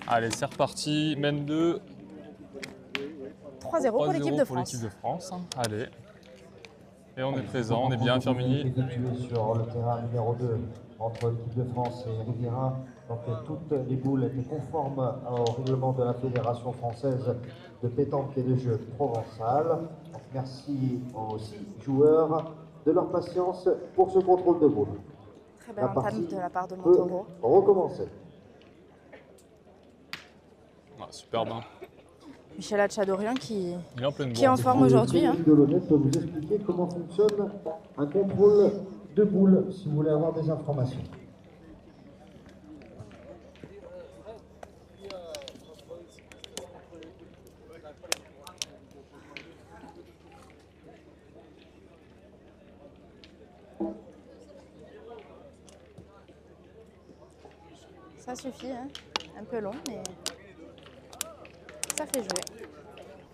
Allez, c'est reparti. Mène 2. 3-0 pour l'équipe de pour France. l'équipe de France. Allez. Et on est présent, on est bien, Firmini. Sur le terrain numéro 2 entre l'équipe de France et Riviera. Donc toutes les boules étaient conformes au règlement de la Fédération française de pétanque et de jeux provençal. Donc merci aux 6 joueurs de leur patience pour ce contrôle de boules. Très belle entame de la part de Peut Montoro. recommencer. Ah, superbe. Hein. Michel Hatchadorian qui Il est en pleine est en bourre. forme aujourd'hui. Hein. Delaunay peut vous expliquer comment fonctionne un contrôle de boules si vous voulez avoir des informations. Ça suffit, hein. Un peu long, mais ça fait jouer.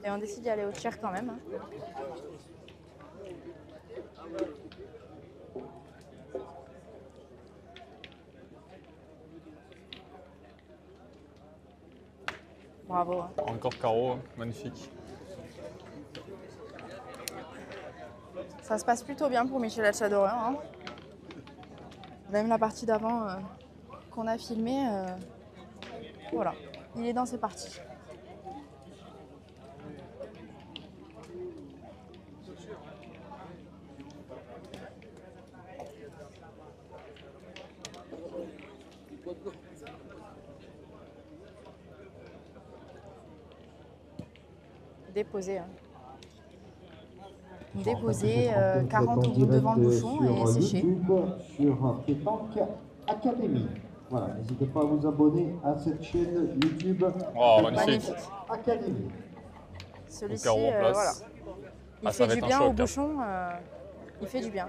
Et on décide d'y aller au tir quand même. Hein. Bravo. Hein. Encore carreau, magnifique. Ça se passe plutôt bien pour Michel Hatchadorian. Hein. Même la partie d'avant qu'on a filmée, voilà, il est dans ses parties. Déposé. Hein. Déposé, 40 au bout devant le bouchon et séché. Sur Pétanque Academy. Voilà, n'hésitez pas à vous abonner à cette chaîne YouTube. Oh, magnifique. Academy. Celui-ci, voilà. Il fait du bien au bouchon, il fait du bien.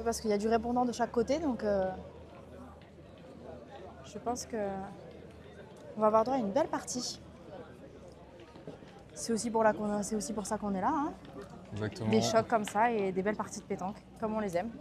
Parce qu'il y a du répondant de chaque côté, donc je pense que on va avoir droit à une belle partie. C'est aussi pour ça qu'on est là. Hein. Exactement. Des chocs comme ça et des belles parties de pétanque, comme on les aime.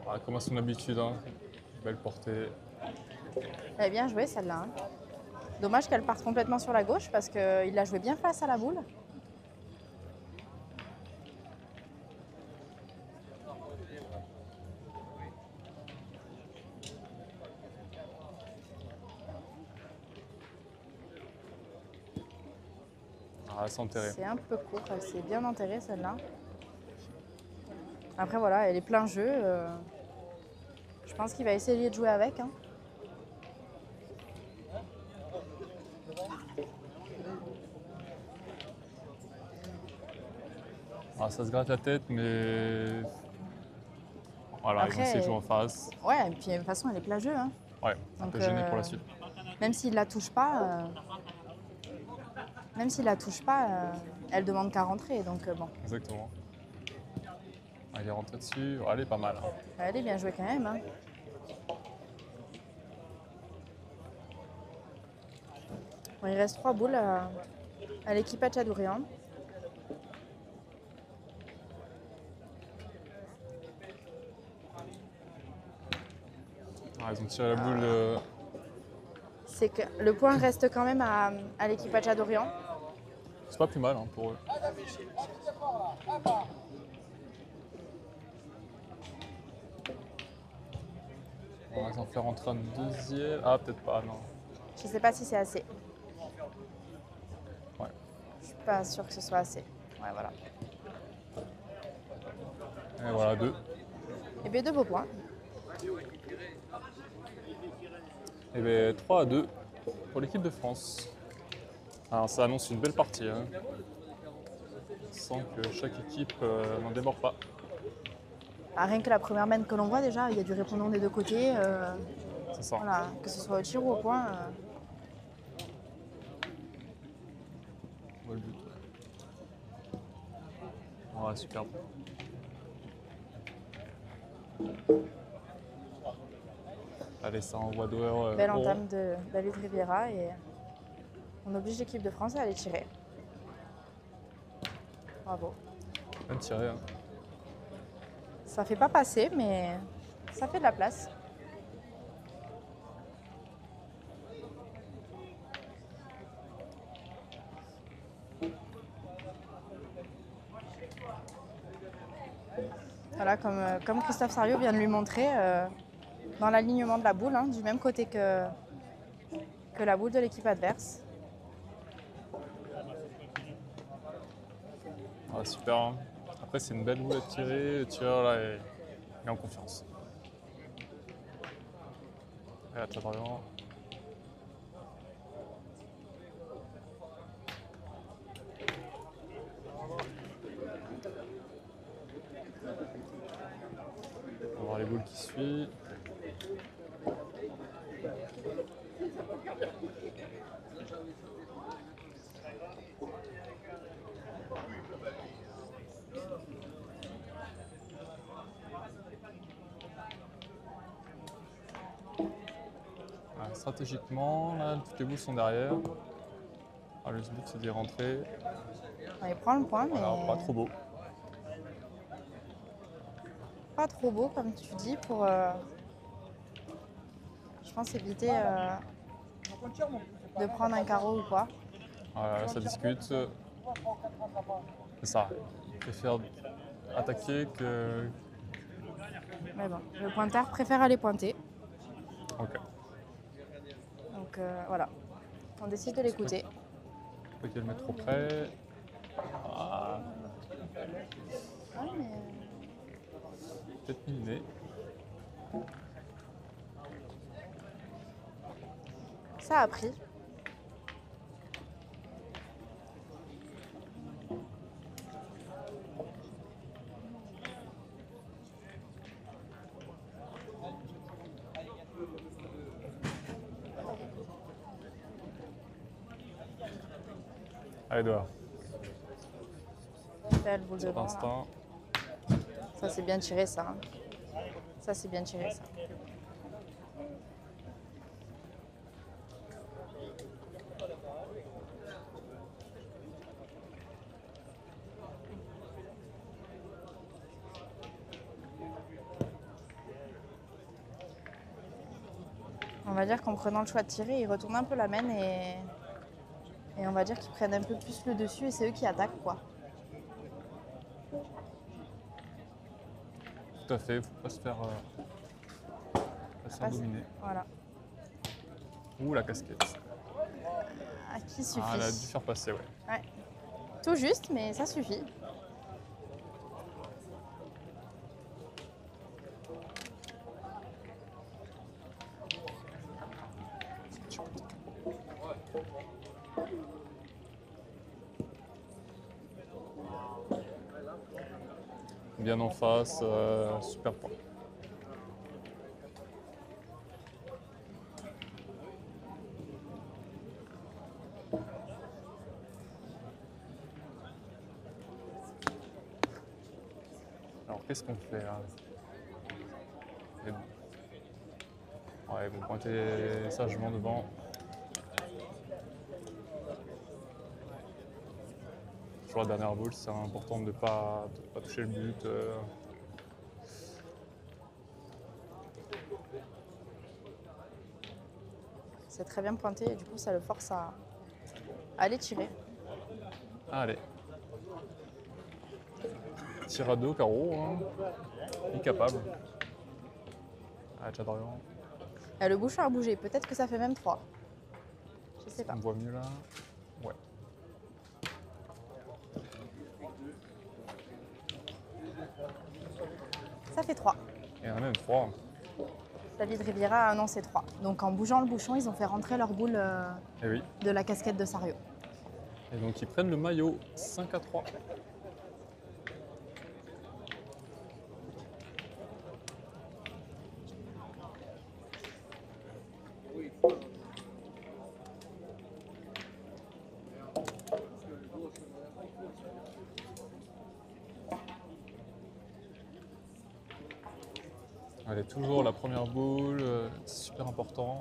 Ah, comme à son habitude, hein. Belle portée. Elle est bien jouée celle-là. Hein. Dommage qu'elle parte complètement sur la gauche parce qu'il l'a joué bien face à la boule. Ah, c'est enterré. C'est un peu court, elle s'est bien enterrée celle-là. Après voilà, elle est plein jeu. Je pense qu'il va essayer de jouer avec. Hein. Ah, ça se gratte la tête, mais voilà, Après, il va essayer de jouer en face. Ouais, et puis de toute façon, elle est plein jeu. Hein. Ouais, un peu gêné pour la suite. Même s'il la touche pas, elle demande qu'à rentrer. Donc bon. Exactement. Ah, il est rentré dessus. Oh, elle est pas mal. Hein. Elle est bien jouée quand même. Hein. Bon, il reste 3 boules à l'équipe Hatchadorian. Ah, ils ont tiré la boule. C'est que le point reste quand même à l'équipe Hatchadorian. C'est pas plus mal hein, pour eux. On va s'en faire rentrer un deuxième. Ah, peut-être pas, non. Je sais pas si c'est assez. Ouais. Je suis pas sûre que ce soit assez. Ouais, voilà. Et voilà, 2. Et bien, 2 beaux points. Et bien 3-2 pour l'équipe de France. Alors ça annonce une belle partie. Hein. On sent que chaque équipe n'en déborde pas. Ah, rien que la première main que l'on voit déjà, il y a du répondant des deux côtés. C'est ça. Voilà, que ce soit au tir ou au point. On voit le but. Ouais, superbe. Allez, ça envoie d'heure. Belle entame de David Riviera et on oblige l'équipe de France à aller tirer. Bravo. Bien tiré. Hein. Ça fait pas passer, mais ça fait de la place. Voilà, comme Christophe Sarriot vient de lui montrer, dans l'alignement de la boule, hein, du même côté que la boule de l'équipe adverse. Ouais, super. Hein. Après, c'est une belle boule à tirer. Le tireur là est en confiance. Et là, Chadorian. On va voir les boules qui suivent. Ouais, stratégiquement, là, toutes les boules sont derrière. Ah, le but c'est d'y rentrer. Il prend le point, mais Voilà, pas trop beau. pas trop beau, comme tu dis, pour, je pense, éviter de prendre un carreau ou quoi. Voilà, ça discute. C'est ça. Il préfère attaquer que. Mais bon, le pointeur préfère aller pointer. Ok. Donc voilà, on décide de l'écouter. Faut qu'elle le mette trop près. Ah, Ah, mais... peut-être miné. Ça a pris. Allez, dehors. Belle boule de vent. Instinct. Ça, c'est bien tiré, ça. Hein. Ça, c'est bien tiré, ça. On va dire qu'en prenant le choix de tirer, ils retournent un peu la main et on va dire qu'ils prennent un peu plus le dessus et c'est eux qui attaquent, quoi. Tout à fait, faut pas se faire dominer. Voilà. Ouh, la casquette. À qui suffit. Ah, elle a dû faire passer, ouais. Ouais. Tout juste, mais ça suffit. Bien en face, super point. Alors qu'est-ce qu'on fait là? Ouais, ils vont pointer sagement devant. Sur la dernière boule, c'est important de ne pas toucher le but. C'est très bien pointé et du coup, ça le force à aller tirer. Allez. Tir à deux au carreau, hein. Incapable. Ah, Chadorian. Le bouchon a bougé, peut-être que ça fait même 3. Je sais pas. On voit mieux là. Ouais. Ça fait 3. Il y en a même 3. David Riviera a annoncé 3. Donc en bougeant le bouchon, ils ont fait rentrer leur boule Et oui. de la casquette de Sarriot. Et donc ils prennent le maillot 5-3. Allez, toujours la première boule, c'est super important.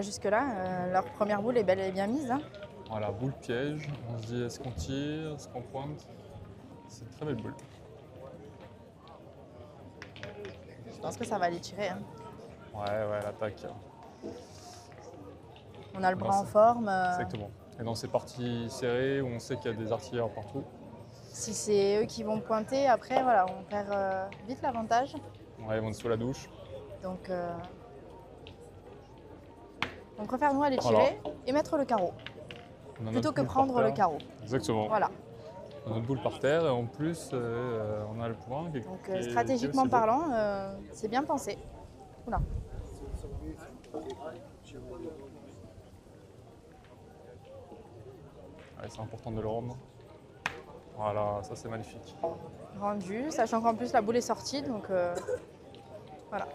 Jusque-là, leur première boule est bel et bien mise. Hein. Voilà, boule piège. On se dit est-ce qu'on tire, est-ce qu'on pointe? C'est une très belle boule. Je pense que ça va les tirer. Hein. Ouais, l'attaque. On a le bras Non, en forme. Exactement. Et dans ces parties serrées où on sait qu'il y a des artilleurs partout, Si c'est eux qui vont pointer, après, voilà, on perd vite l'avantage. ouais, ils vont être sous la douche. Donc, on préfère nous aller tirer et mettre le carreau, On a plutôt notre que boule prendre par le terre. carreau. Exactement. Voilà. On a notre boule par terre et en plus, on a le point. Donc, stratégiquement parlant, c'est bien pensé. Oula. Ouais, c'est important de le rendre. Voilà, ça c'est magnifique. Rendu, sachant qu'en plus la boule est sortie, donc voilà.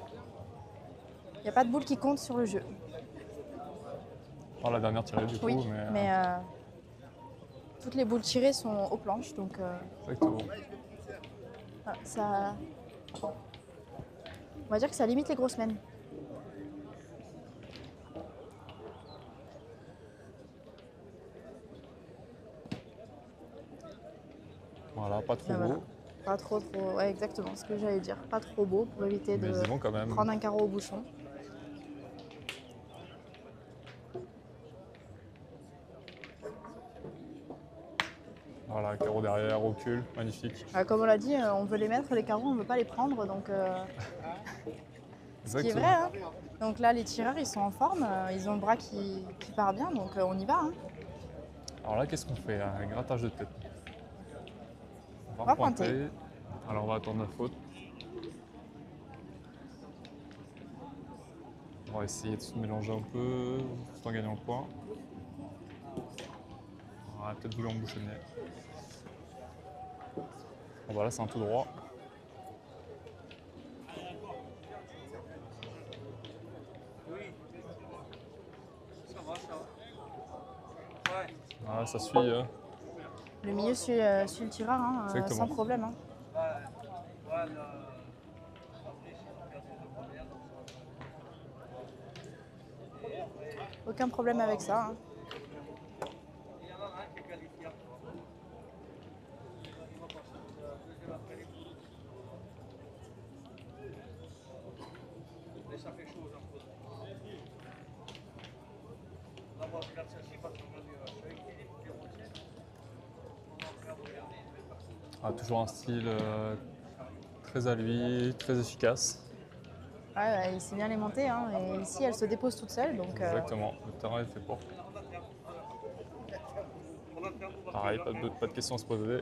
Il n'y a pas de boule qui compte sur le jeu. Enfin, la dernière tirée du coup, Oui, mais toutes les boules tirées sont aux planches, donc exactement. voilà, ça... On va dire que ça limite les grosses mènes. Voilà, pas trop Voilà. beau, Pas trop, ouais, exactement ce que j'allais dire. Pas trop beau pour éviter mais de ils y vont quand même. prendre un carreau au bouchon. Voilà, carreau derrière, recul, magnifique. Comme on l'a dit, on veut les mettre, les carreaux, on ne veut pas les prendre, donc ce qui est vrai. Hein. Donc là, les tireurs, ils sont en forme, ils ont le bras qui part bien, donc on y va. Hein. Alors là, qu'est-ce qu'on fait? Un grattage de tête. On On va va pointer. pointer. Alors on va attendre la faute. On va essayer de se mélanger un peu, tout en gagnant le point. On va peut-être vouloir embouchonner. Bon bah là c'est un tout droit. Ah, ça suit. Hein. Le milieu suit le tireur, hein, Exactement. sans problème. Hein. Aucun problème avec ça. Hein. Ah, toujours un style très à lui, très efficace. Ouais, il sait bien les monter. Hein, et ici, elle se dépose toute seule. Donc, Exactement, le terrain est fait pour. Pareil, pas de questions à se poser.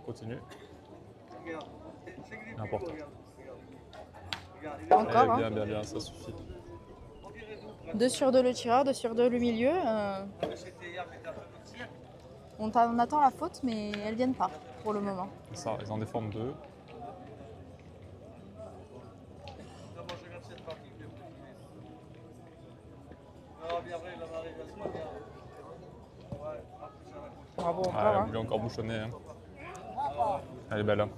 On continue. Important. encore. Eh, Hein. bien, ça suffit. 2 sur 2 le tireur, 2 sur 2 le milieu. On attend la faute, mais elles ne viennent pas pour le moment. Ça, ils en déforment deux. Bravo encore. Ouais, Hein. on lui a encore bouchonné. Hein. Elle est belle. Hein.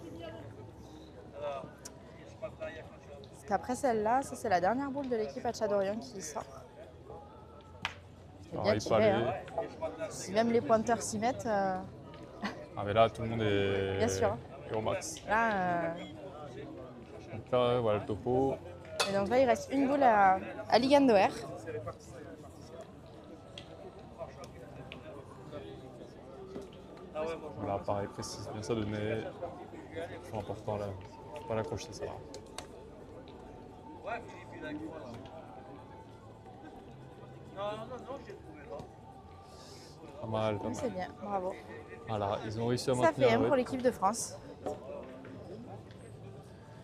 Parce qu'après celle-là, ça c'est la dernière boule de l'équipe Hatchadorian qui sort. C'est bien Pareil, tiré. palais. Hein. Si même les pointeurs s'y mettent, Ah, mais là, tout le monde est, Bien sûr. est au max. là. Donc là, voilà le topo. Et donc là, il reste une boule à Ligandoer. Voilà, pareil, précise bien ça donner. C'est important là. Faut pas l'accrocher, ça va. Pas mal, pas C'est mal. bien, bravo. Voilà, ils ont réussi à Ça maintenir fait le M pour rythme. l'équipe de France.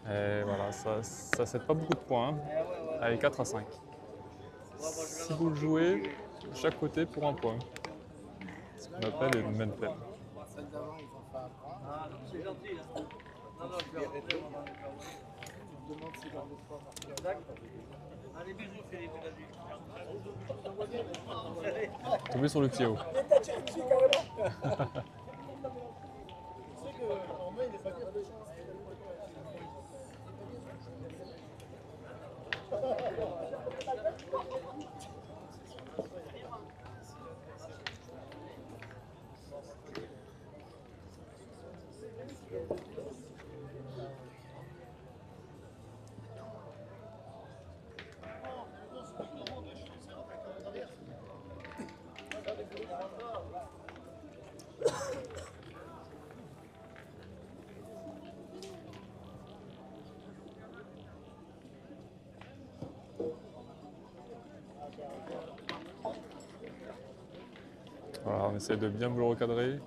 Et voilà, ça cède pas beaucoup de points. Hein. Allez, 4 à 5. 6 boules jouées, de chaque côté pour un point. Ce qu'on appelle une main pleine. Tombé sur le pied haut. Voilà, on essaie de bien vous le recadrer.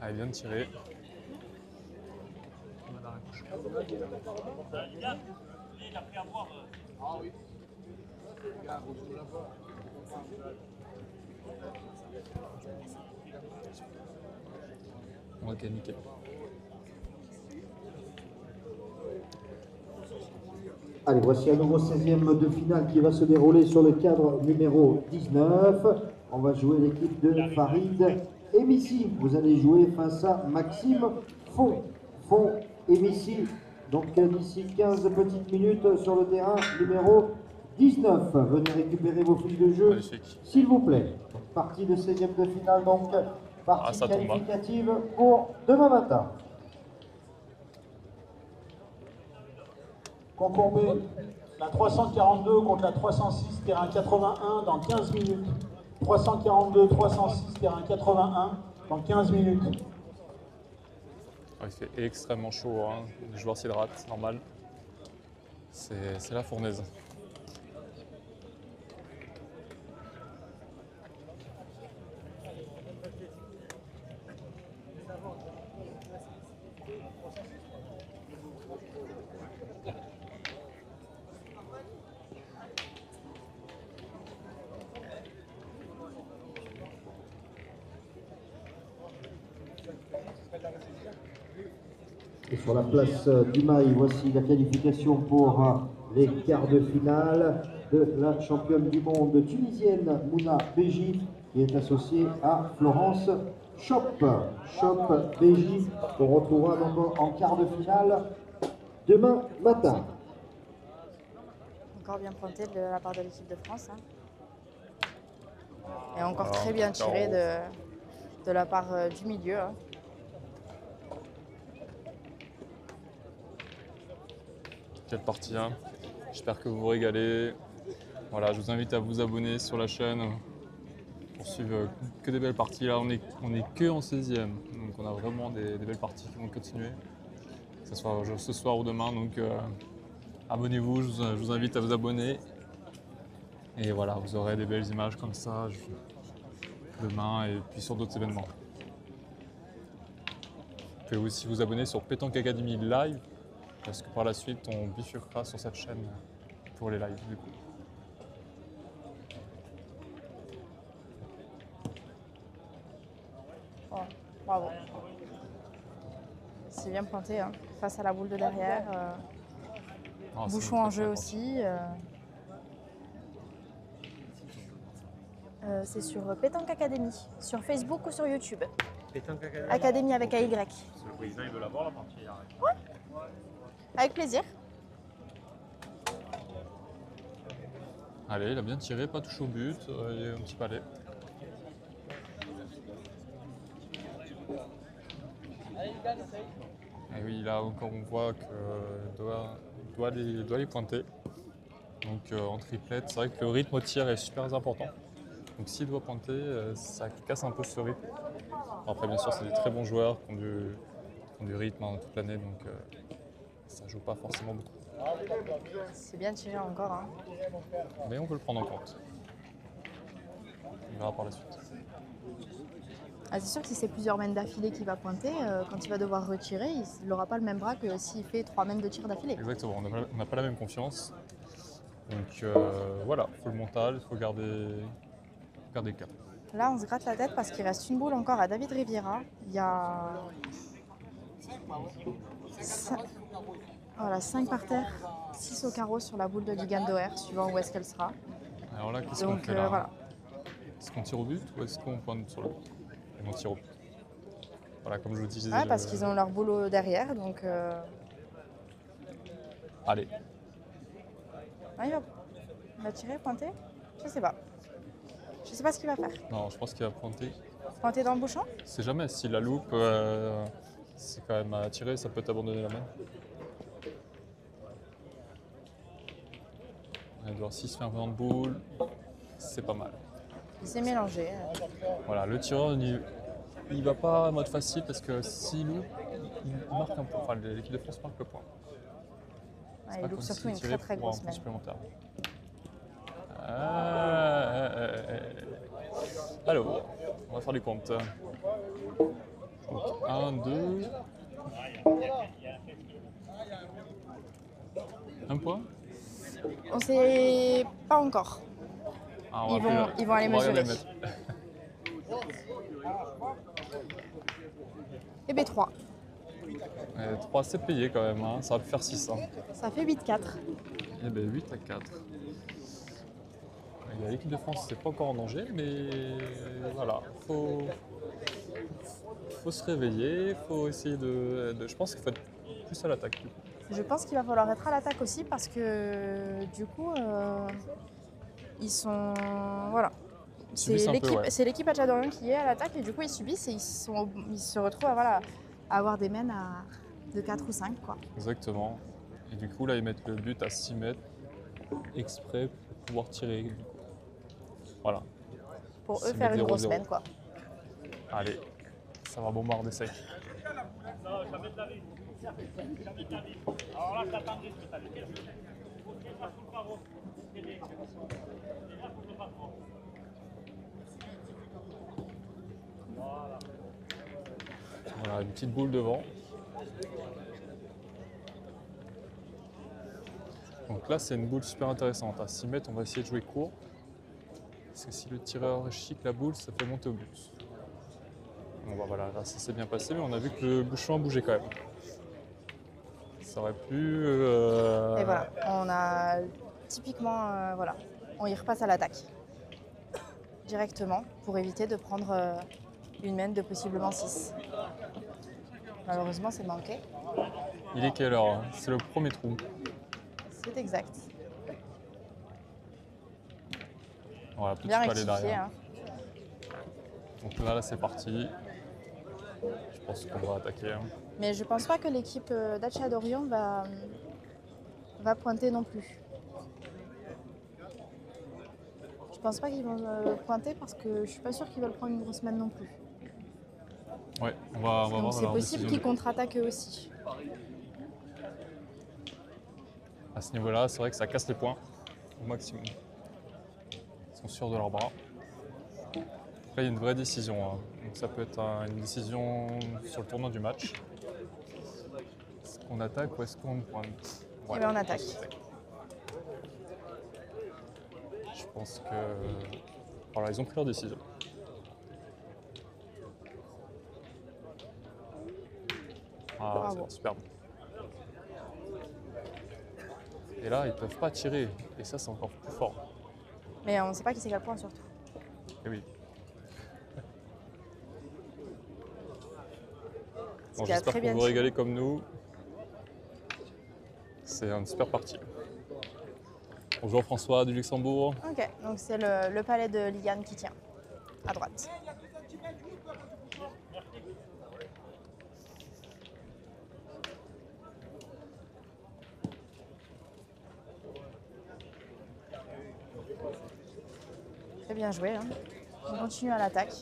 Allez, bien tiré. Ok, nickel. Allez, voici un nouveau 16e de finale qui va se dérouler sur le cadre numéro 19. On va jouer l'équipe de Farid et Missy. Vous allez jouer face à Maxime Font. Font et Missy. Donc d'ici 15 petites minutes sur le terrain numéro 19. Venez récupérer vos fiches de jeu, Magnifique. s'il vous plaît. Donc, partie de 16e de finale, donc partie ça tombe, hein. qualificative pour demain matin. Concours B, la 342 contre la 306, terrain 81 dans 15 minutes. 342, 306, terrain 81 dans 15 minutes. Il fait extrêmement chaud, hein. Les joueurs s'hydratent, c'est normal. C'est la fournaise. Et sur la place du Mail, voici la qualification pour les quarts de finale de la championne du monde tunisienne Mouna Beji, qui est associée à Florence Chop. Chop Beji, qu'on retrouvera donc en quart de finale demain matin. Encore bien pointé de la part de l'équipe de France. Hein. Et encore Ah, très bien tiré d'accord. de la part du milieu. Hein. Quelle partie, hein. J'espère que vous vous régalez. Voilà, je vous invite à vous abonner sur la chaîne pour suivre que des belles parties. Là, on est que en 16e, donc on a vraiment des belles parties qui vont continuer, que ce soit ce soir ou demain. Donc abonnez-vous, je vous invite à vous abonner. Et voilà, vous aurez des belles images comme ça demain et puis sur d'autres événements. Vous pouvez aussi vous abonner sur Pétanque Academy Live, parce que par la suite, on bifurquera sur cette chaîne pour les lives du coup. Oh, bravo. C'est bien pointé, hein. Face à la boule de derrière. Ah, c'est Bouchon une en très jeu bonne aussi. C'est sur Pétanque Academy, sur Facebook ou sur YouTube. Pétanque Academy. Académie avec AY. Le président, il veut l'avoir, la partie. Avec plaisir. Allez, il a bien tiré, pas touché au but, il y a un petit palais. Et oui, là encore on voit que doit les pointer. Donc en triplette, c'est vrai que le rythme au tir est super important. Donc s'il doit pointer, ça casse un peu ce rythme. Après bien sûr c'est des très bons joueurs qui ont du rythme toute l'année, donc ça joue pas forcément beaucoup. C'est bien tiré encore. Hein. Mais on peut le prendre en compte. On verra par la suite. Ah, c'est sûr que si c'est plusieurs mènes d'affilée qu'il va pointer, quand il va devoir retirer, il n'aura pas le même bras que s'il fait 3 mènes de tir d'affilée. Exactement, on n'a pas la même confiance. Donc voilà, il faut le mental, il faut garder le cap. Là, on se gratte la tête parce qu'il reste une boule encore à David Riviera. Il y a 5 par terre, 6 au carreau sur la boule de Ligan Doher, suivant où est-ce qu'elle sera. Alors là, qu'est-ce qu'on Donc fait là? voilà. Est-ce qu'on tire au but ou est-ce qu'on pointe sur le but? Et on tire au but. Voilà, comme je vous disais. Ouais, parce qu'ils ont leur boulot derrière, donc Allez, ah, il va tirer, pointer. Je sais pas. Je sais pas ce qu'il va faire. non, je pense qu'il va pointer. Pointer dans le bouchon? C'est jamais, si la loupe, c'est quand même à tirer, ça peut t'abandonner la main. On va voir s'il se fait un peu dans de boule, c'est pas mal. Il s'est mélangé. Voilà, le tireur, il va pas en mode facile parce que s'il loupe, il marque un point. Enfin, l'équipe de France marque le point. Ouais, C'est il pas loupe comme surtout s'il une tirait très pour un grosse point main. supplémentaire. Alors, on va faire du compte. Donc, 1, 2. Un point? On sait pas encore. Ah, on Ils va vont- plus- ils vont aller on va regarder mesurer. le mètre. Et B3. 3, c'est payé quand même, hein. Ça va faire 6. Hein. Ça fait 8-4. Eh ben 8 à 4. L'équipe de France, c'est pas encore en danger, mais voilà, faut se réveiller, faut essayer je pense qu'il faut être plus à l'attaque. Du coup. Je pense qu'il va falloir être à l'attaque aussi parce que du coup, ils sont. Voilà. Subissent un peu, ouais. C'est l'équipe Hatchadorian qui est à l'attaque et du coup ils subissent et ils se retrouvent à avoir des mènes de 4 ou 5. Quoi. Exactement. Et du coup, là, ils mettent le but à 6 mètres exprès pour pouvoir tirer. Du coup. Voilà. Pour eux 6 faire mètres une grosse 0-0. mène. Quoi. Allez, ça va bombarder sec. Voilà, une petite boule devant. Donc là, c'est une boule super intéressante. À 6 mètres, on va essayer de jouer court. Parce que si le tireur chic la boule, ça fait monter au but. Bon, bah voilà, là, ça s'est bien passé, mais on a vu que le bouchon a bougé quand même. Ça aurait pu... Et voilà, on a typiquement, voilà, on y repasse à l'attaque directement pour éviter de prendre une mène de possiblement 6. Malheureusement, c'est manqué. Il est quelle heure? Hein? C'est le premier trou. C'est exact. Voilà, petit Bien palais rectifié. derrière. Hein. Donc là, c'est parti. Je pense qu'on va attaquer. Hein. Mais je pense pas que l'équipe d'Hatchadorian va pointer non plus. Je pense pas qu'ils vont pointer parce que je suis pas sûre qu'ils veulent prendre une grosse mène non plus. Ouais, on va Donc voir c'est leur possible décision. qu'ils contre-attaquent eux aussi. À ce niveau-là, c'est vrai que ça casse les points au maximum. Ils sont sûrs de leur bras. Après, il y a une vraie décision. Hein. Donc ça peut être une décision sur le tournant du match. Est-ce qu'on attaque ou est-ce qu'on pointe? Eh bien, on attaque. Je pense que... Voilà, ils ont pris leur décision. Ah, Bravo. c'est superbe. Et là, ils peuvent pas tirer. Et ça, c'est encore plus fort. Mais on ne sait pas qui c'est quel point surtout. Et oui. Ce Bon, qui a j'espère très que bien vous vous tiré. régalez comme nous. C'est une super partie. Bonjour François du Luxembourg. Ok, donc c'est le palais de Liane qui tient, à droite. Très bien joué. Hein. On continue à l'attaque.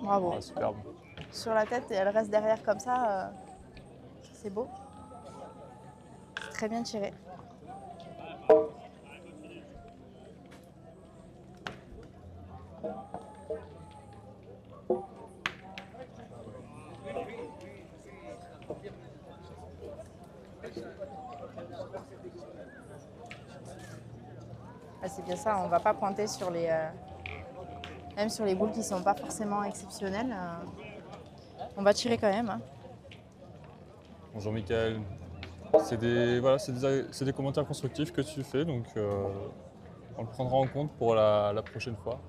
Bravo. Ah, superbe. Sur la tête et elle reste derrière comme ça, c'est beau. C'est très bien tiré. Ah, c'est bien ça, on va pas pointer sur les Même sur les boules qui ne sont pas forcément exceptionnelles, on va tirer quand même. Hein. Bonjour Mickaël. C'est des, voilà, c'est des commentaires constructifs que tu fais, donc on le prendra en compte pour la prochaine fois.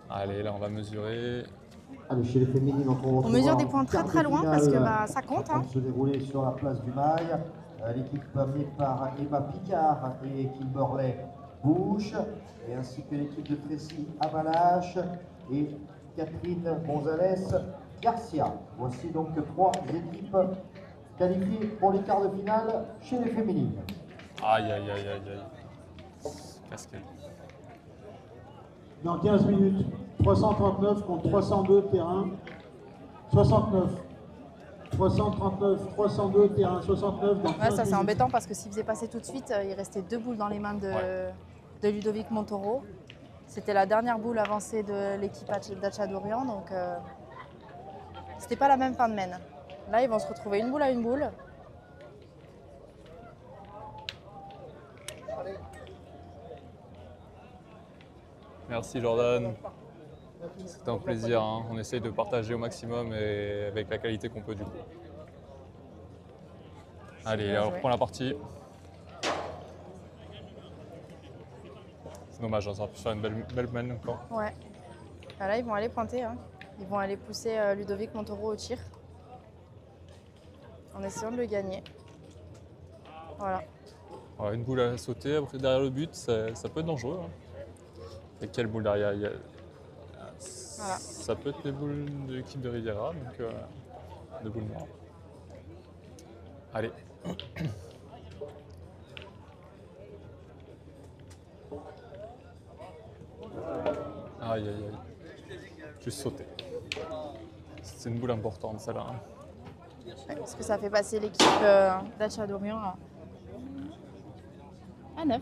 Allez, là on va mesurer. Allez, chez les féminines, On mesure des points très très loin parce que ça compte. Hein. Se dérouler sur la place du Mail. L'équipe menée par Emma Picard et Kimberley Bush, et ainsi que l'équipe de Tracy Avalache et Catherine Gonzalez Garcia. Voici donc 3 équipes qualifiées pour les quarts de finale chez les féminines. Aïe aïe aïe aïe aïe. Casquette. Dans 15 minutes, 339 contre 302 terrain 69. 339, 302 terrain 69. Dans 15 ça c'est minutes. embêtant parce que s'il faisait passer tout de suite, il restait 2 boules dans les mains de Ludovic Montoro. C'était la dernière boule avancée de l'équipe d'Hatchadorian, donc c'était pas la même fin de main. Là, ils vont se retrouver une boule à une boule. Merci Jordan. C'était un plaisir, hein. On essaye de partager au maximum et avec la qualité qu'on peut du coup. Allez, on reprend la partie. C'est dommage, hein, ça aurait pu faire une belle main encore. Ouais. Là, ils vont aller pointer. Hein. Ils vont aller pousser Ludovic Montoro au tir. En essayant de le gagner. Voilà. Alors, une boule à sauter après derrière le but, ça peut être dangereux. Hein. Et quelle boule derrière? Voilà. Ça peut être les boules de l'équipe de Riviera, donc de boules noires. Allez. Aïe aïe aïe. Juste sauter. C'est une boule importante celle-là. Hein. Ouais, parce que ça fait passer l'équipe d'Hatchadorian à 9.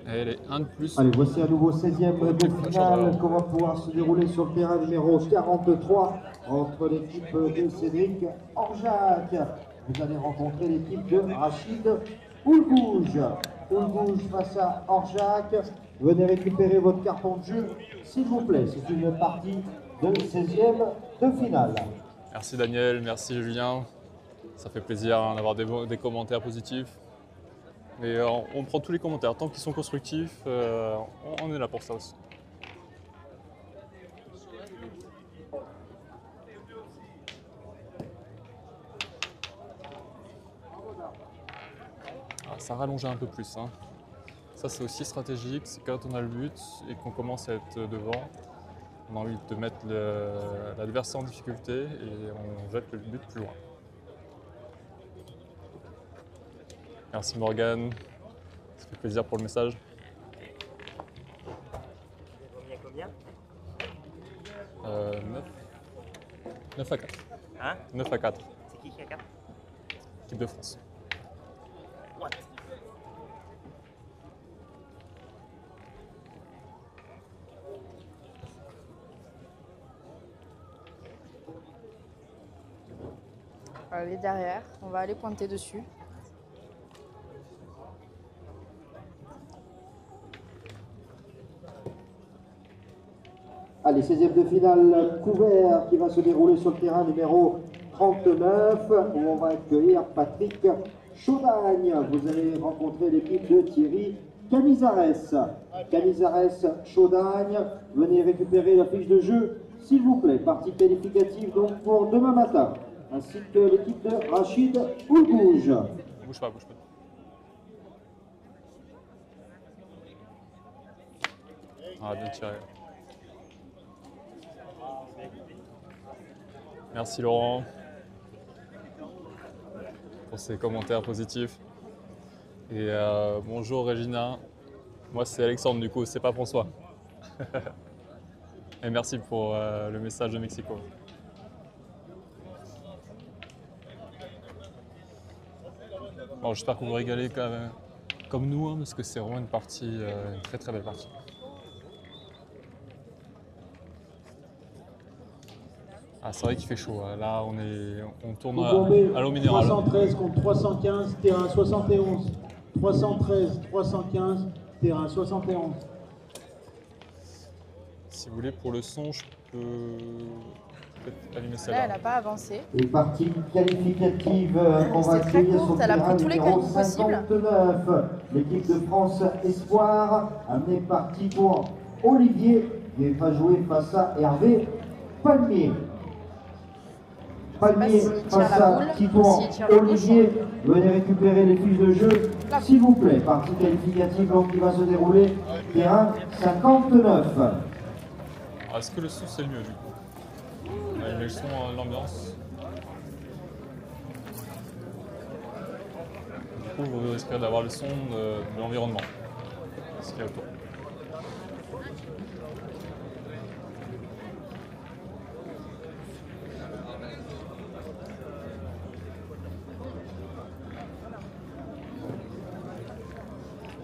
Et les 1 de plus. Allez, voici à nouveau 16e de finale qu'on va pouvoir se dérouler sur le terrain numéro 43 entre l'équipe de Cédric Orjac. Vous allez rencontrer l'équipe de Rachid Oulgouge. Oulgouge face à Orjac. Venez récupérer votre carton de jeu, s'il vous plaît. C'est une partie de 16e de finale. Merci Daniel, merci Julien. Ça fait plaisir hein, d'avoir des commentaires positifs. Et on prend tous les commentaires, tant qu'ils sont constructifs, on est là pour ça aussi. Ah, ça rallonge un peu plus. Hein. Ça c'est aussi stratégique, c'est quand on a le but et qu'on commence à être devant, on a envie de mettre l'adversaire en difficulté et on jette le but plus loin. Merci Morgane, ça fait plaisir pour le message. Combien 9 à 4. Hein 9 à 4, C'est qui a 4 équipe de France. What On va aller derrière, on va aller pointer dessus. Allez, 16e de finale couvert qui va se dérouler sur le terrain numéro 39 où on va accueillir Patrick Chaudagne. Vous allez rencontrer l'équipe de Thierry Canizares. Canizares, Chaudagne, venez récupérer la fiche de jeu s'il vous plaît. Partie qualificative donc pour demain matin, ainsi que l'équipe de Rachid Oulgouge. Bouge pas, bouge pas. Ah, bien tiré. Merci Laurent pour ces commentaires positifs. Et bonjour Régina. Moi c'est Alexandre du coup, c'est pas François. Et merci pour le message de Mexico. Bon, j'espère que vous vous régalez comme nous, hein, parce que c'est vraiment une partie, une très très belle partie. Ah, c'est vrai qu'il fait chaud. Hein. Là, on tourne à l'eau minérale. 313 contre 315, terrain 71. 313, 315, terrain 71. Si vous voulez, pour le son, je peux peut-être allumer Là, celle-là. elle n'a pas avancé. Et partie qualificative, on va C'était très accueillir courte, sur elle a terrain pris tous les numéro qualifs possibles. 59. L'équipe de France Espoir, amenée par Titouan Olivier, qui va jouer face à Hervé Palmier. Palmier s'il tire face la à boule ou Titouan s'il tire le Olivier. Venez récupérer les fiches de jeu, Là. s'il vous plaît. Partie qualificative donc, qui va se dérouler, terrain 59. Alors, est-ce que le son, c'est le mieux du coup? On va aimer le son, l'ambiance. Du coup, vous risquez d'avoir le son de l'environnement, ce qu'il y a autour.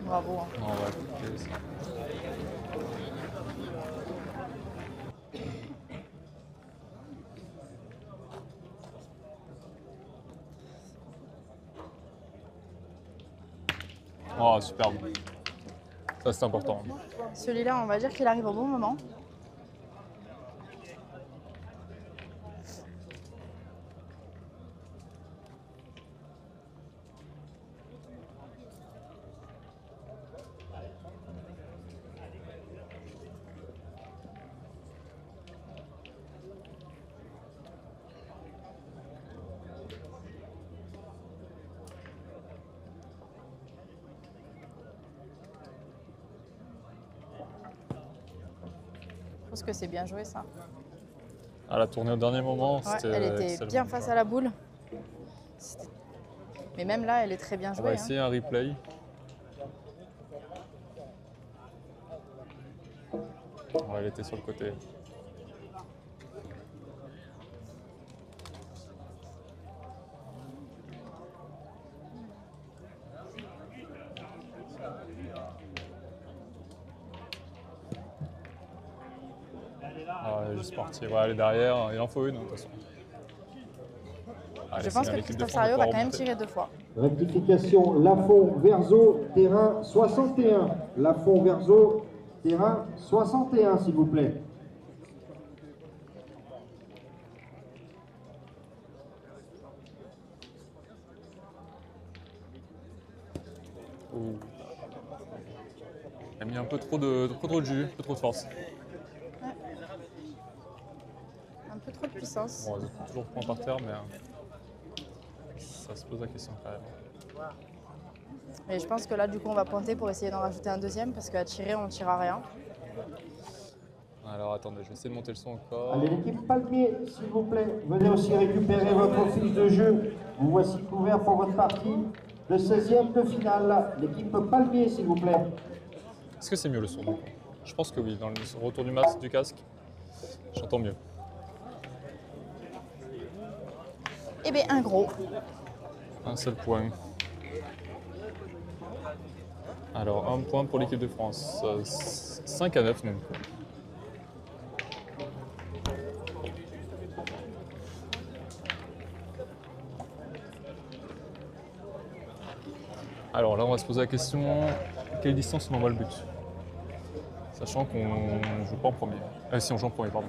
Bravo. Hein. On va écouter ça. Oh, superbe. Ça, c'est important. Celui-là, on va dire qu'il arrive au bon moment. Je pense que c'est bien joué ça. Elle a tourné au dernier moment. Ouais, C'était elle était excellent. bien face à la boule. Mais même là, elle est très bien On jouée. va Hein. essayer un replay. Ouais, elle était sur le côté. Ah, elle est juste partie. Ouais, elle est derrière. Il en faut une, de toute façon. Allez, Je c'est pense bien, que l'équipe de Christophe France Sariot va pas quand même remonter. tirer 2 fois. Rectification, Lafont-Verzo, terrain 61. Lafont-Verzo, terrain 61, s'il vous plaît. Ouh. Elle a mis un peu trop de jus, un peu trop de force. Un peu trop de puissance. Bon, elle est toujours point par terre, mais ça se pose la question quand même. Et je pense que là, du coup, on va pointer pour essayer d'en rajouter un deuxième parce qu'à tirer, on ne tire à rien. Alors attendez, je vais essayer de monter le son encore. Allez, l'équipe Palmier, s'il vous plaît, venez aussi récupérer votre fiche de jeu. Vous voici couvert pour votre partie de 16e de finale. L'équipe Palmier, s'il vous plaît. Est-ce que c'est mieux le son du coup? Je pense que oui, dans le retour du masque, du casque, j'entends mieux. Eh bien, un gros. Un seul point. Alors, un point pour l'équipe de France. 5-9 même. Alors là, on va se poser la question, quelle distance on envoie le but? Sachant qu'on joue pas en premier. Si, on joue en premier, pardon.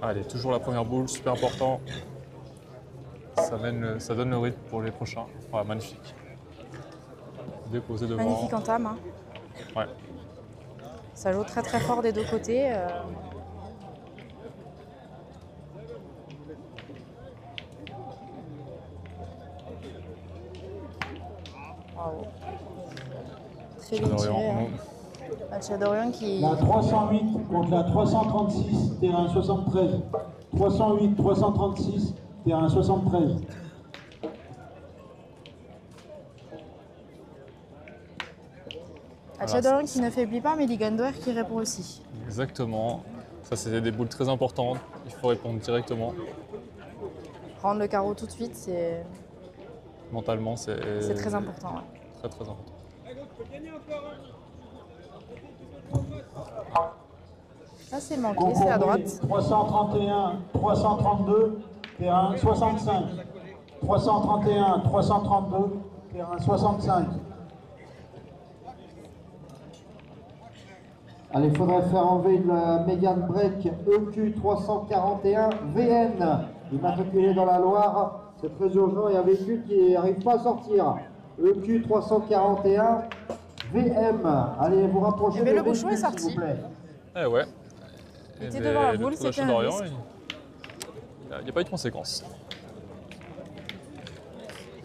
Allez, toujours la première boule, super important. Ça donne le rythme pour les prochains. Ouais, magnifique. Déposé devant. Magnifique entame. Hein. Ouais. Ça joue très très fort des deux côtés. Bravo. Très bien tiré. Hein. Dacia d'Orion qui... La 308 contre la 336, terrain 73. 308, 336, terrain 73. Dacia d'Orion qui ne faiblit pas, mais Ligandoer qui répond aussi. Exactement. Ça, c'est des boules très importantes. Il faut répondre directement. Prendre le carreau tout de suite, c'est Mentalement, c'est très important. Ouais. très important. Ça, c'est manqué, c'est à droite. 331, 332, terrain 65. 331, 332, terrain 65. Allez, il faudrait faire enlever la Mégane Break EQ 341 VN, immatriculé dans la Loire. C'est très urgent, il y a un véhicule qui n'arrive pas à sortir. EQ 341 VM. Allez, vous rapprochez Eh bien, de le bouchon est véhicule, s'il sorti. vous plaît. Eh ouais. Il était devant la boule, le c'était Dacia un d'Orion, risque. il n'y a pas eu de conséquences.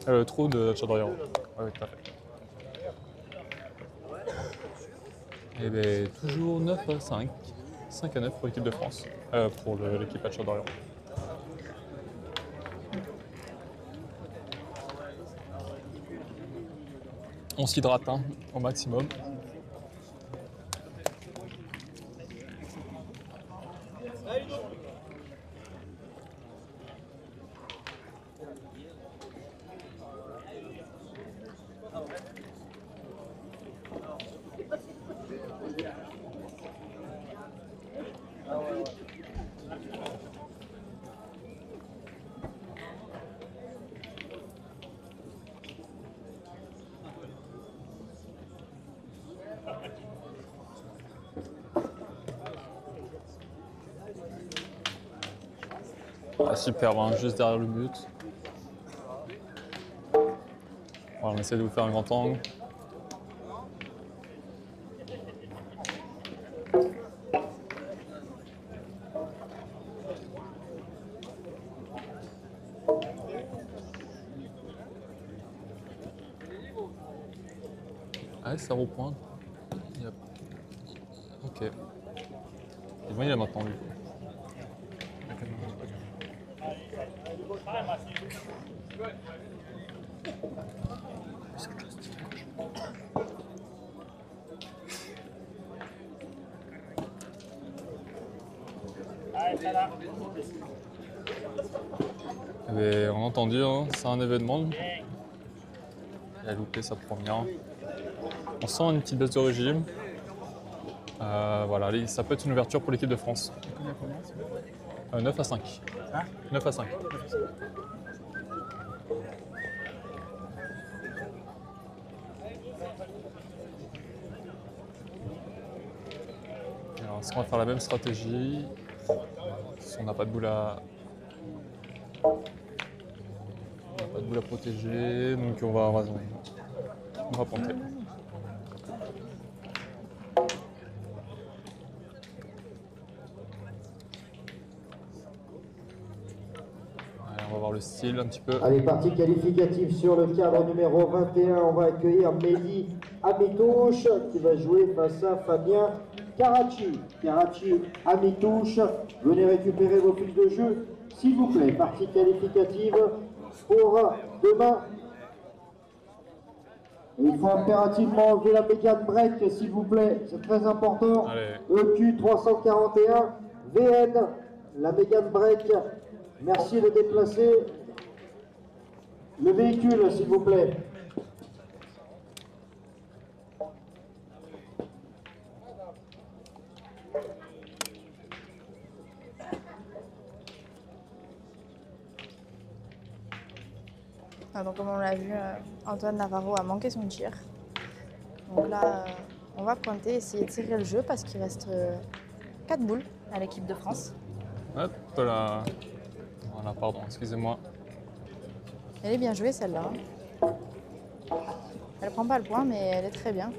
Le trou de Dacia d'Orion. Oui, tout à fait. Et bien, toujours 9 à 5. 5 à 9 pour l'équipe de France. Pour l'équipe Dacia d'Orion. On s'hydrate hein, au maximum. Ah, superbe, hein, juste derrière le but. Voilà, on essaie de vous faire un grand angle. Ah, ça repointe. Ok. Et bon, il a maintenant lui. Et on a entendu, hein, c'est un événement. Il a loupé sa première. On sent une petite baisse de régime. Voilà, ça peut être une ouverture pour l'équipe de France. 9 à 5. Hein 9 à 5. Alors, est-ce qu'on va faire la même stratégie? Si on n'a pas de boule à... On n'a pas de boule à protéger, donc on va ponter. Allez, on va voir le style un petit peu. Allez, partie qualificative sur le cadre numéro 21. On va accueillir Mehdi Amitouche qui va jouer face à Fabien Karachi. Karachi, Amitouche, venez récupérer vos fiches de jeu, s'il vous plaît. Partie qualificative pour demain. Il faut impérativement enlever la Mégane Break, s'il vous plaît. C'est très important. Allez. EQ 341 VN, la Mégane Break. Merci de déplacer le véhicule, s'il vous plaît. Donc comme on l'a vu, Antoine Navarro a manqué son tir. Donc là, on va pointer, essayer de tirer le jeu parce qu'il reste 4 boules à l'équipe de France. Hop là. Voilà, pardon, excusez-moi. Elle est bien jouée celle-là. Elle prend pas le point, mais elle est très bien.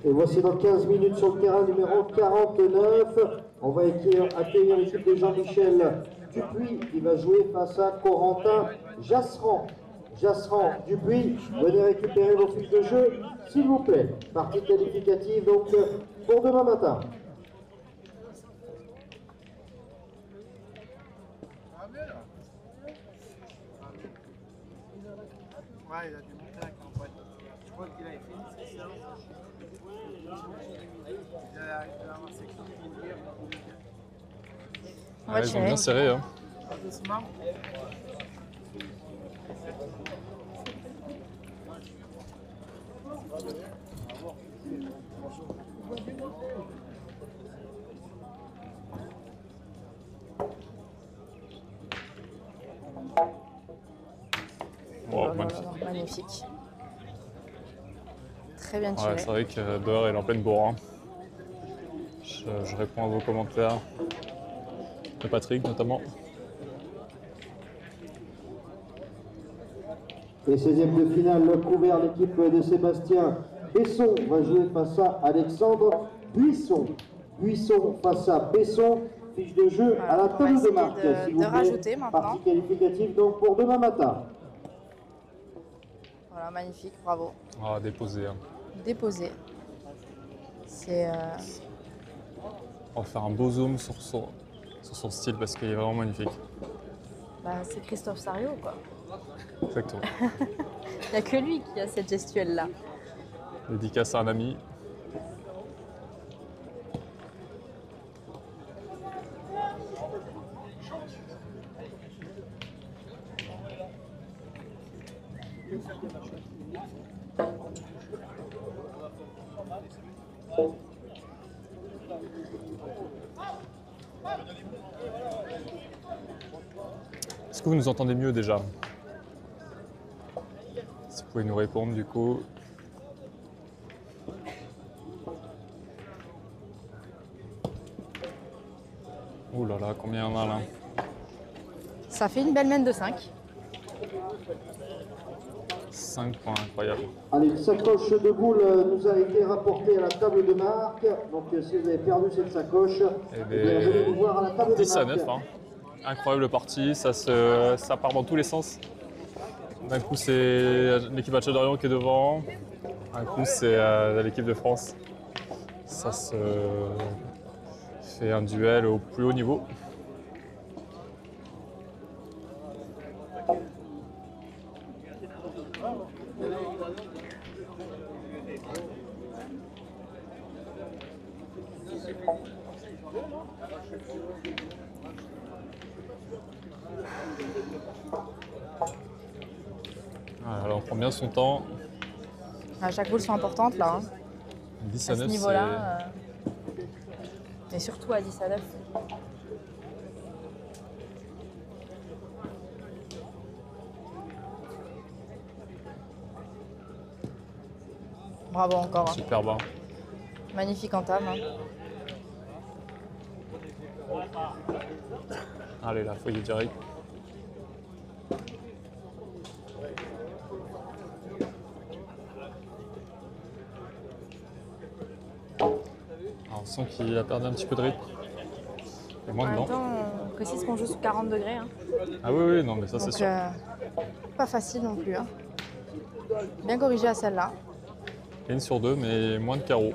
Et voici dans 15 minutes sur le terrain numéro 49. On va accueillir l'équipe de Jean-Michel Dupuis qui va jouer face à Corentin Jasserand. Jasserand, Dupuis, venez récupérer vos fiches de jeu, s'il vous plaît. Partie qualificative donc pour demain matin. Ouais, il a dû monter la campagne. Je crois qu'il avait fini cette séance. Il a avoir ses clés pour lire. On va Ouais, ils ont tirer. bien serré. Hein. Doucement. Wow, Oh là magnifique. là, magnifique. Très bien Ouais, tiré. c'est vrai que dehors, elle est en pleine bourre. Hein. Je réponds à vos commentaires. De Patrick notamment. Et 16e de finale, le couvert, l'équipe de Sébastien Besson va jouer face à Alexandre Buisson. Buisson face à Besson. Fiche de jeu à la On va table de essayer marque, de s'il vous plaît. rajouter maintenant. Partie qualificative donc pour demain matin. Voilà, magnifique, bravo. Ah, déposé. Hein. Déposé. C'est On va faire un beau zoom sur son style parce qu'il est vraiment magnifique. c'est Christophe Sario, quoi. Exactement. Il n'y a que lui qui a cette gestuelle-là. Dédicace à un ami. Est-ce que vous nous entendez mieux déjà? Si vous pouvez nous répondre du coup. Ouh là là, combien il y en a là? Ça fait une belle main de 5. 5 points, incroyable. Allez, une sacoche de boules nous a été rapportée à la table de marque. Donc si vous avez perdu cette sacoche, Eh bien, venez nous voir à la table de 10 à marque. 9, hein. Incroyable partie, ça part dans tous les sens. D'un coup c'est l'équipe Hatchadorian qui est devant, d'un coup c'est l'équipe de France. Ça se fait un duel au plus haut niveau. Voilà, on prend bien son temps. Chaque boule sont importantes là. 10 À à ce 9, niveau-là. Et surtout à 10 à 9. Bravo encore. c'est super bas. Magnifique entame. Allez, là, foyer direct. On sent qu'il a perdu un petit peu de rythme. Et En moins même dedans. temps, on précise qu'on joue sous 40 degrés. Hein. Ah oui, non, mais ça c'est Donc, sûr. pas facile non plus. Hein. Bien corrigé à celle-là. Une sur deux, mais moins de carreaux.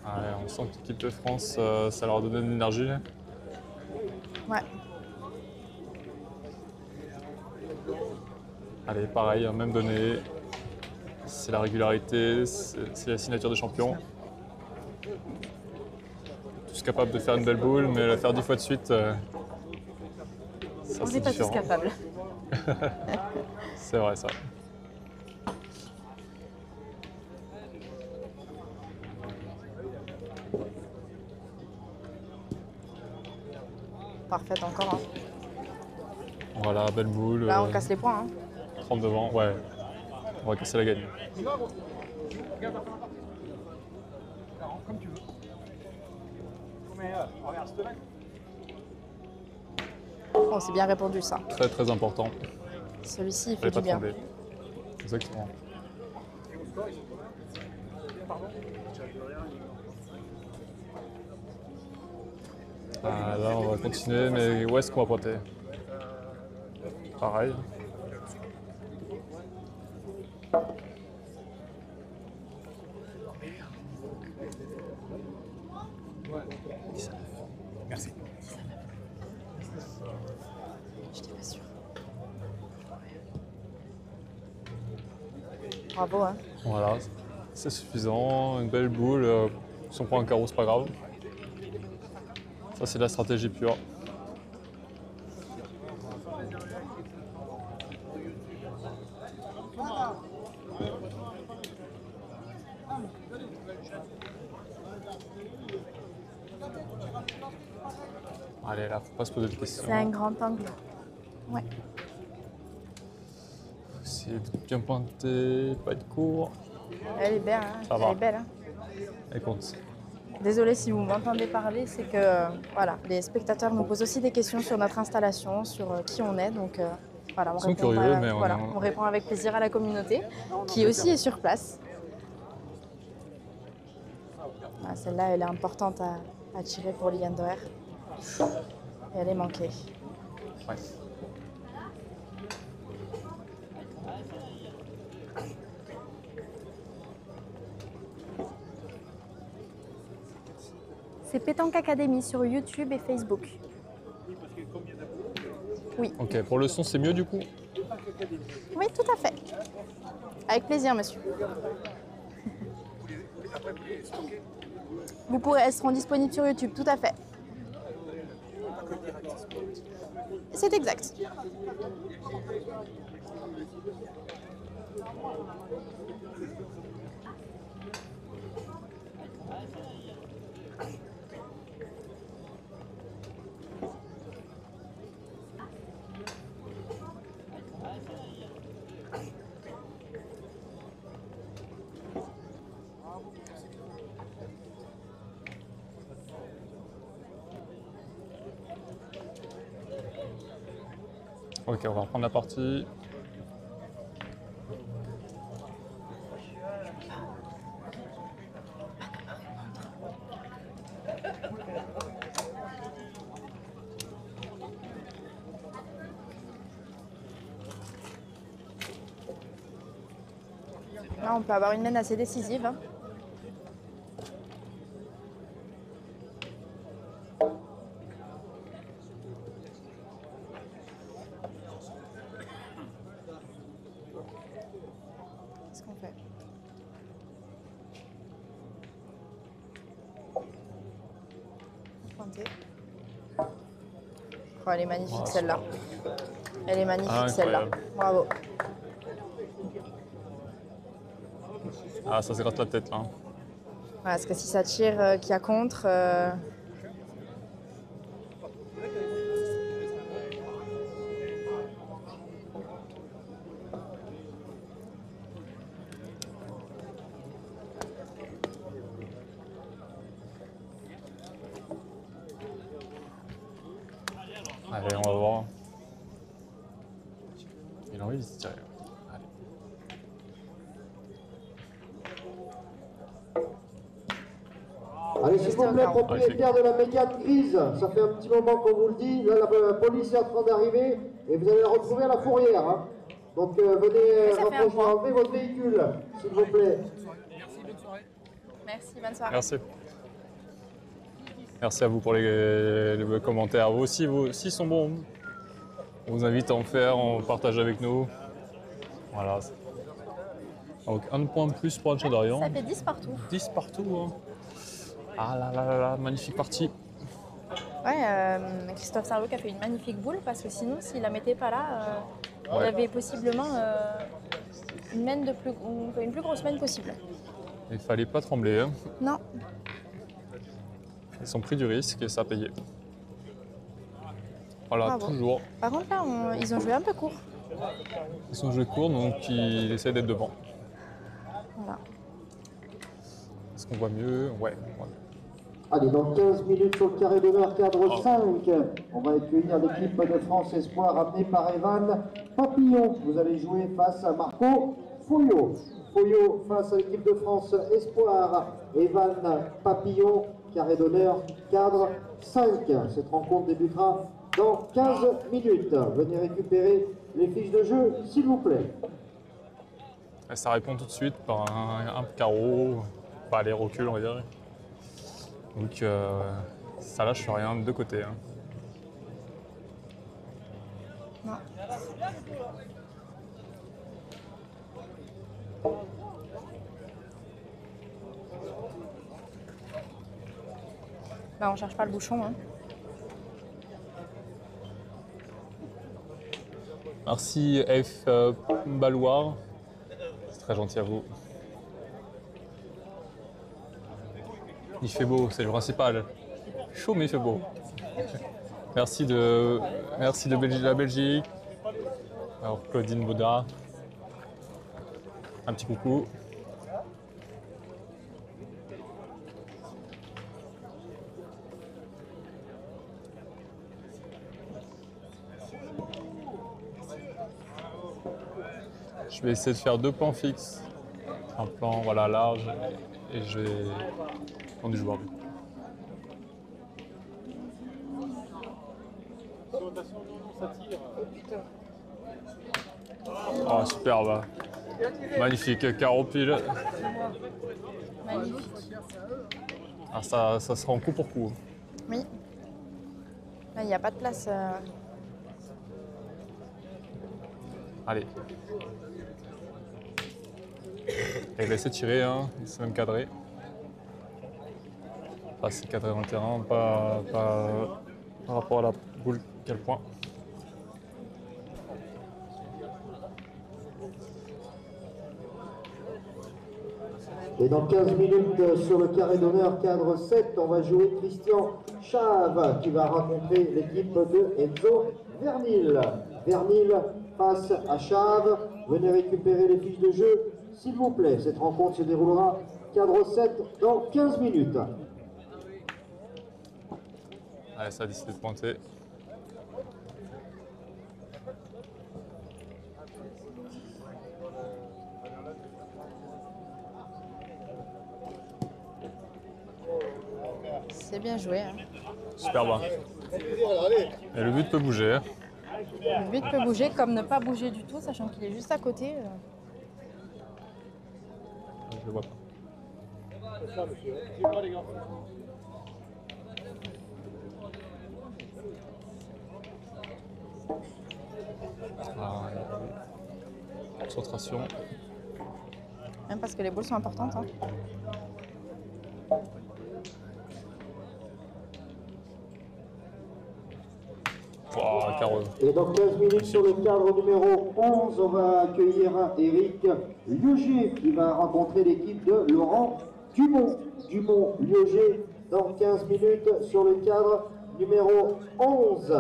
Ouais, on sent que l'équipe de France, ça leur a donné de l'énergie. Ouais. Allez, pareil, même donné. C'est C'est la signature des champions. Tous capables de faire une belle boule, mais la faire 10 fois de suite, ça On c'est n'est pas tous différent. capables. C'est vrai ça. Parfaite encore. Hein. Voilà, belle boule. Là, on casse les points. Hein. 30 devant, ouais. On va casser la gagne. Comme tu veux. Mais regarde, ce mec. Oh, c'est bien répondu ça. Très très important. Celui-ci, il fait Fallait du pas bien. tomber. Exactement. Ah, là, on va continuer, mais où est-ce qu'on va pointer? Pareil. Merci. J'étais pas sûre. Bravo, hein. Voilà, c'est suffisant. Une belle boule. Si on prend un carreau, c'est pas grave. Ça, c'est la stratégie pure. Allez, là, faut pas se poser de questions. C'est un grand angle. Ouais. Essayer de bien pointer, pas être court. Elle est belle, hein. Ça va. Elle est belle, hein. Elle compte. Désolée si vous m'entendez parler, c'est que voilà, les spectateurs nous posent aussi des questions sur notre installation, sur qui on est. Donc voilà, Ils sont curieux, mais on répond avec plaisir à la communauté, qui aussi est sur place. Voilà, celle-là, elle est importante à tirer pour Liane Doer. Et elle est manquée. Ouais. C'est Pétanque Academy sur YouTube et Facebook. Oui, Ok, pour le son, c'est mieux du coup? oui, tout à fait. Avec plaisir, monsieur. Elles seront disponibles sur YouTube, tout à fait. C'est exact. Ok, on va reprendre la partie. Là, on peut avoir une mène assez décisive, hein. Qu'est-ce qu'on fait? Pointer. Oh, elle est magnifique, celle-là. Elle est magnifique, celle-là. Incroyable. Bravo. Ah, ça se gratte la tête là. Ouais, parce que si ça tire qu'il y a contre, Allez, on va voir. Il a envie de se tirer. Allez. Allez, s'il vous plaît, propriétaire de la Mégane grise, ça fait un petit moment qu'on vous le dit. Là, la police est en train d'arriver et vous allez la retrouver à la fourrière, hein. Donc, venez Ça fait un point. enlever votre véhicule, s'il vous plaît. merci, bonne soirée. Merci. Merci à vous pour les commentaires. Vous aussi sont bons. On vous invite à en faire, on partage avec nous. Voilà. Donc un point de plus pour Ancha d'Orient. Ça fait 10 partout. 10 partout. Hein. Ah là là là là, magnifique partie. Ouais, Christophe Sarloc a fait une magnifique boule parce que sinon, s'il la mettait pas là, il y Ouais. avait possiblement une plus grosse mène possible. Il fallait pas trembler. Hein. Non, Ils ont pris du risque et ça a payé. Voilà, Bravo. toujours. par contre là, ils ont joué un peu court. Ils sont joués court, donc ils essaient d'être devant. Voilà. Est-ce qu'on voit mieux? Ouais. On voit mieux. Allez, dans 15 minutes sur le carré d'honneur, cadre 5, on va accueillir l'équipe de France Espoir amenée par Evan Papillon. Vous allez jouer face à Marco Foyo. Foyo face à l'équipe de France Espoir. Evan Papillon carré d'honneur, cadre 5. Cette rencontre débutera dans 15 minutes. Venez récupérer les fiches de jeu, s'il vous plaît. Et ça répond tout de suite par un carreau, pas les reculs on va dire. Donc ça lâche rien de deux côtés. Hein. Non. Bah, on cherche pas le bouchon. Hein. Merci F Baloir, c'est très gentil à vous. Il fait beau, c'est le principal. Chaud mais il fait beau. Merci de la Belgique. Alors Claudine Baudard. Un petit coucou. Je vais essayer de faire 2 plans fixes. Un plan voilà, large et je vais prendre du joueur. Oh superbe. Magnifique, carreau pile. Magnifique. Ah, ça sera en coup pour coup. Oui. Là, il n'y a pas de place. Allez. Et il va essayer de tirer, hein. C'est même cadré. Enfin, c'est cadré dans le terrain, pas par rapport à la boule, quel point. Et dans 15 minutes, sur le carré d'honneur, cadre 7, on va jouer Christian Chave qui va rencontrer l'équipe de Enzo Vernil. Vernil face à Chave. Venez récupérer les fiches de jeu, s'il vous plaît. Cette rencontre se déroulera cadre 7 dans 15 minutes. Allez, ça a décidé de pointer. C'est bien joué. Hein. Super bas. Et le but peut bouger. Hein. Le but peut bouger comme ne pas bouger du tout, sachant qu'il est juste à côté. Je le vois pas. Ah, concentration. Même parce que les boules sont importantes. Hein. Oh, carreau. Et dans 15 minutes, sur le cadre numéro 11, on va accueillir Eric Liogé qui va rencontrer l'équipe de Laurent Dumont. Dumont-Liogé dans 15 minutes sur le cadre numéro 11.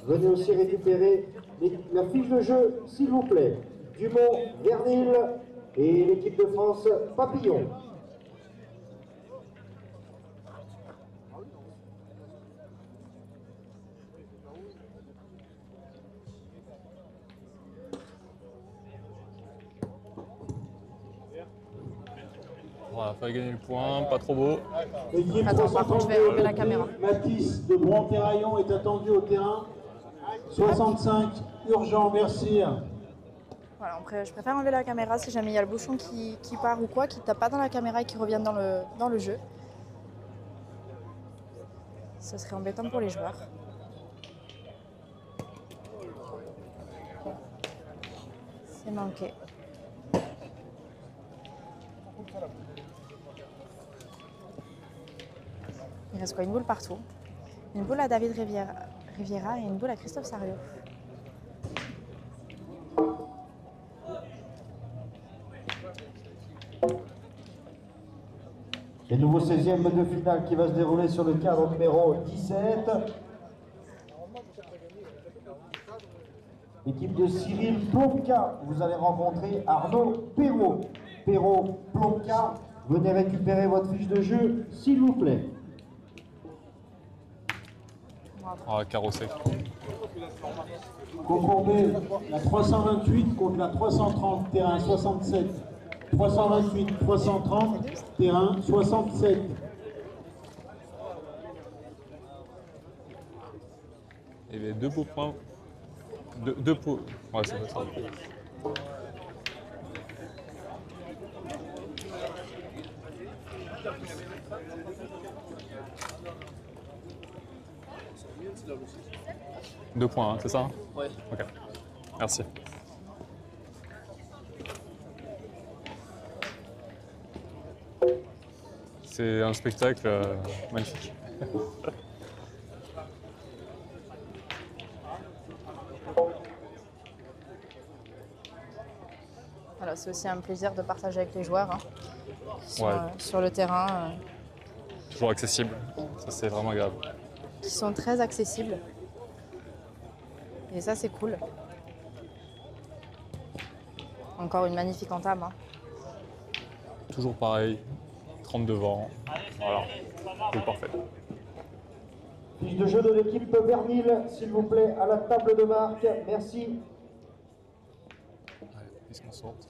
Venez aussi récupérer la fiche de jeu, s'il vous plaît. Dumont-Vernil et l'équipe de France Papillon. Voilà, fallait gagner le point, pas trop beau. L'équipe Attends, par contre, je vais enlever la caméra. Mathis de Bron-Terraillon est attendu au terrain. 65, urgent, merci. Voilà, je préfère enlever la caméra si jamais il y a le bouchon qui part ou quoi, qui ne tape pas dans la caméra et qui revienne dans le jeu. Ce serait embêtant pour les joueurs. C'est manqué. Il reste quoi? Une boule partout. Une boule à David Riviera et une boule à Christophe Sario. Et nouveau 16e de finale qui va se dérouler sur le cadre numéro 17. Équipe de Cyril Plomka, vous allez rencontrer Arnaud Perrault. Perrault, Plomka, venez récupérer votre fiche de jeu, s'il vous plaît. Ah, carreau sec. Concourbé, la 328 contre la 330, terrain 67. 328, 330, terrain 67. Et les 2 beaux points. 2 pots. Ouais, c'est ça. Deux points, hein, c'est ça? Ouais. Ok. Merci. C'est un spectacle magnifique. Voilà, c'est aussi un plaisir de partager avec les joueurs hein, qui sont, Ouais. sur le terrain, Toujours accessible. Ça, c'est vraiment agréable. qui sont très accessibles. Et ça, c'est cool. Encore une magnifique entame. Hein. Toujours pareil. 32 vents. Voilà. C'est parfait. Fiche de jeu de l'équipe Vernil, s'il vous plaît, à la table de marque. Merci. Allez, ils se concentrent.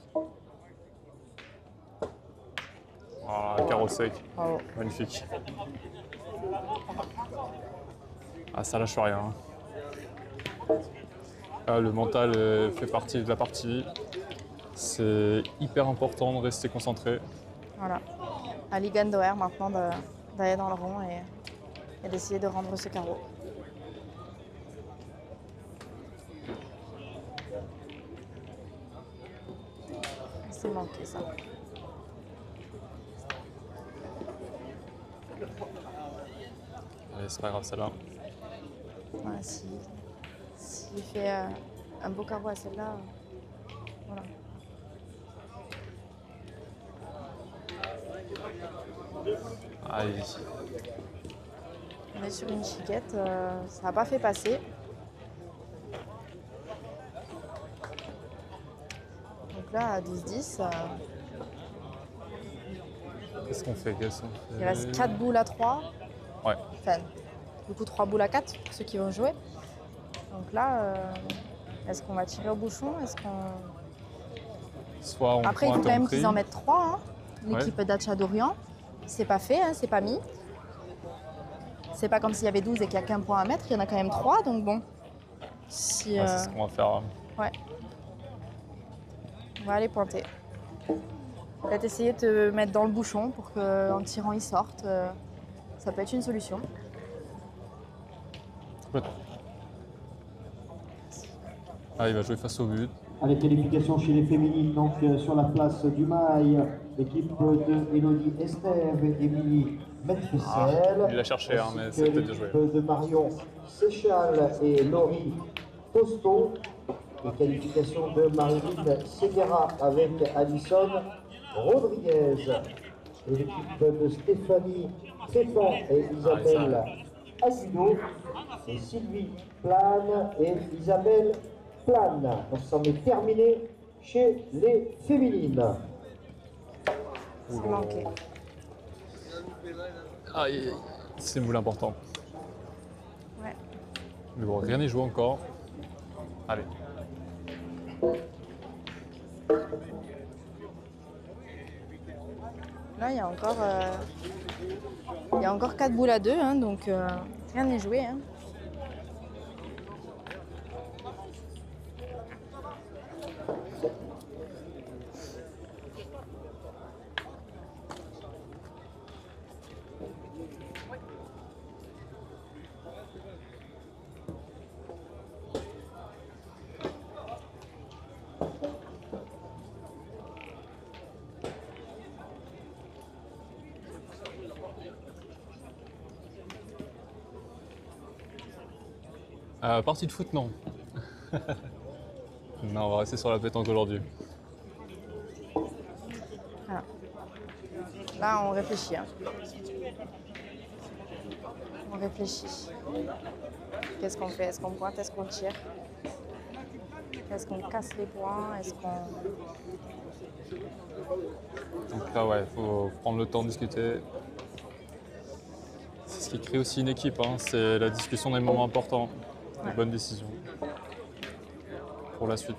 Voilà, carreau sec. Bravo. Magnifique. Ah, ça lâche rien. Ah, le mental fait partie de la partie. C'est hyper important de rester concentré. Voilà. Ali Gandoer maintenant d'aller dans le rond et d'essayer de rendre ce carreau. C'est manqué ça. Allez, c'est pas grave, celle-là. Voilà, s'il fait un beau carreau à celle-là, voilà. Aïe. On est sur une chiquette, ça n'a pas fait passer. Donc là, à 12-10, Qu'est-ce qu'on fait? il reste 4 boules à 3. Ouais. Enfin, du coup, 3 boules à 4 pour ceux qui vont jouer. Donc là, est-ce qu'on va tirer au bouchon? Est-ce qu'on... Soit on Après, il prend faut un quand même temps qu'ils pris. en mettent 3, hein, l'équipe d'Acha d'Orient. C'est pas fait, hein, c'est pas mis. C'est pas comme s'il y avait 12 et qu'il n'y a qu'un point à mettre, il y en a quand même 3, donc bon. Si, Ouais, c'est ce qu'on va faire. ouais. On va aller pointer. Peut-être essayer de te mettre dans le bouchon pour qu'en tirant il sorte. Ça peut être une solution. Complètement. Ah, il va jouer face au but. Allez, qualification chez les féminines, donc sur la place du Mail, l'équipe de Elodie Estève et Émilie Medfessel. Il l'a cherché, hein, mais ainsi c'est que peut-être bien joué. l'équipe de Marion Séchal et Laurie Posto. Et qualification de Marilyn Seguera avec Alison Rodriguez. Et l'équipe de Stéphanie Pépin et Isabelle Agudo. Et Sylvie Plane et Isabelle Plane. Donc ça en est terminé chez les féminines. C'est manqué. Aïe, c'est une boule important. Ouais. Mais bon, rien n'est joué encore. Allez. Là, il y a encore 4 boules à 2, hein, donc rien n'est joué. Hein. Partie de foot, non. Non, on va rester sur la pétanque aujourd'hui. Voilà. Là, on réfléchit. Hein. On réfléchit. Qu'est-ce qu'on fait? Est-ce qu'on pointe? Est-ce qu'on tire? Est-ce qu'on casse les points? Est-ce qu'on... Donc là, ouais, il faut prendre le temps de discuter. C'est ce qui crée aussi une équipe, hein. C'est la discussion des moments importants, des bonnes décisions pour la suite.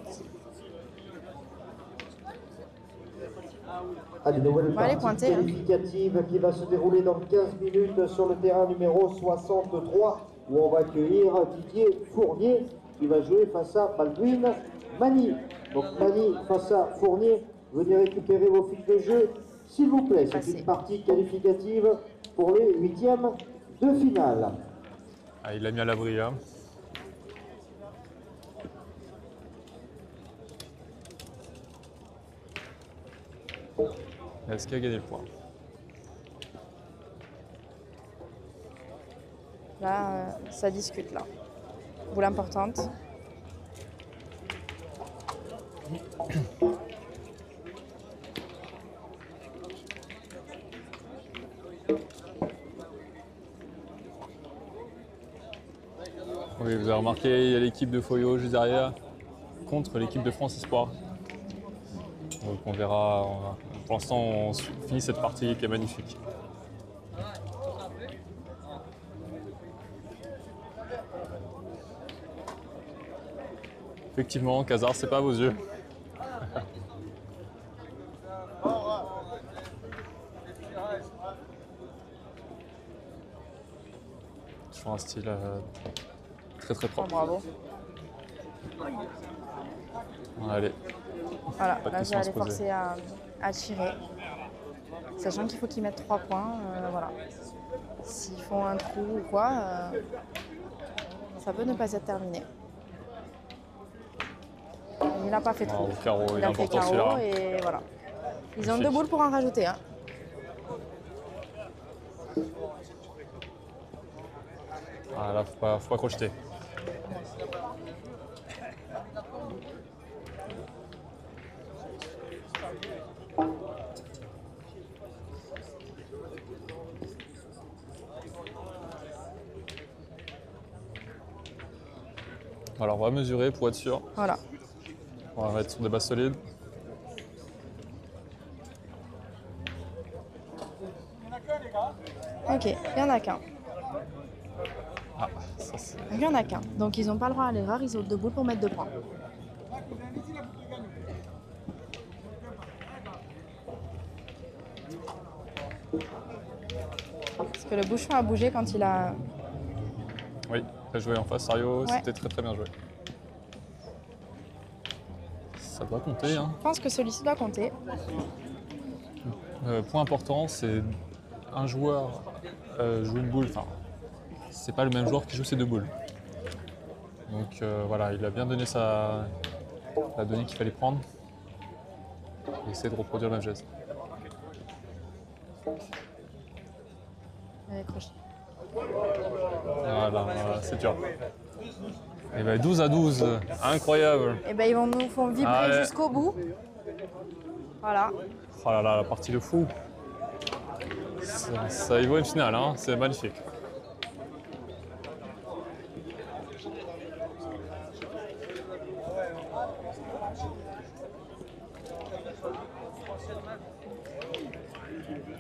Allez, nouvelle On va aller partie pointer, hein. qualificative qui va se dérouler dans 15 minutes sur le terrain numéro 63 où on va accueillir Didier Fournier qui va jouer face à Baldwin Mani. Donc Mani face à Fournier, venez récupérer vos fiches de jeu, s'il vous plaît. C'est une partie qualificative pour les huitièmes de finale. Ah, il l'a mis à l'abri là. Est-ce qu'il a gagné le point? Là, ça discute là. Boule importante. Oui, vous avez remarqué, il y a l'équipe de Foyo juste derrière contre l'équipe de France Espoir. Donc on verra, pour l'instant on finit cette partie qui est magnifique. Effectivement, Casar, c'est pas à vos yeux. Toujours un style très Oh, propre. bravo. Allez. Voilà, Pas de là je question vais à se aller poser. forcer à tirer. Sachant qu'il faut qu'ils mettent 3 points. Voilà. S'ils font un trou ou quoi, ça peut ne pas être terminé. Il n'a pas fait trou. Au carreau, il Il est a fait important carreau celui-là. et voilà. Ils ont Magnifique. 2 boules pour en rajouter. Hein. Ah, là, faut pas crocheter. Alors, on va mesurer pour être sûr. Voilà. On va mettre sur des bases solides. Ok, il n'y en a qu'un. Ah, ça c'est... Il n'y en a qu'un. Donc ils n'ont pas le droit à l'erreur, ils ont 2 boules pour mettre 2 points. Parce que le bouchon a bougé quand il a... Oui, bien joué en face, Sario, Ouais. c'était très bien joué. Ça doit compter, hein. Je pense que celui-ci doit compter. Point important, c'est un joueur joue une boule, enfin, c'est pas le même joueur qui joue ces 2 boules. Donc voilà, il a bien donné la donnée qu'il fallait prendre et essayer de reproduire le même geste. Allez, crochet. Voilà, c'est dur. Et ben 12 à 12, incroyable. Et ben ils vont nous font vibrer Ah ouais. jusqu'au bout. Voilà. Oh là là, la partie de fou. Ça y vaut une finale, hein, c'est magnifique.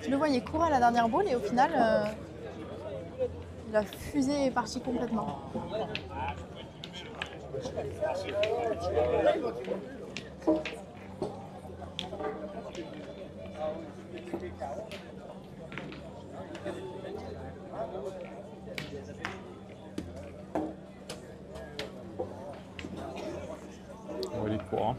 Je le voyais courir à la dernière boule et au final, la fusée est partie complètement. On va les cours, hein.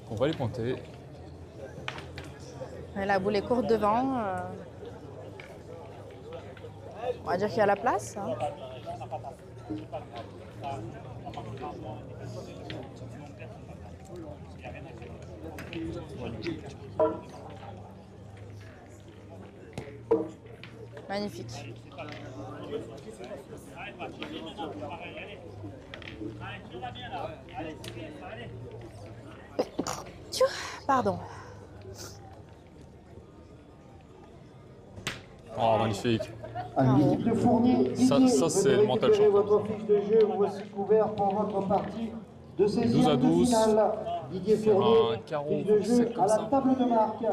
On va les compter. Et la boule est courte devant. On va dire qu'il y a la place. Hein. Magnifique. Tchou, pardon. Oh, magnifique. À l'équipe de Fournier, Ça, Didier, ça, c'est venez le mental récupérer champ. votre fiche de jeu, vous voici couvert pour votre partie de 16e 12 à 12. de finale. Didier Faire Fournier, un carreau fiche de jeu sec comme à la ça. table de marque.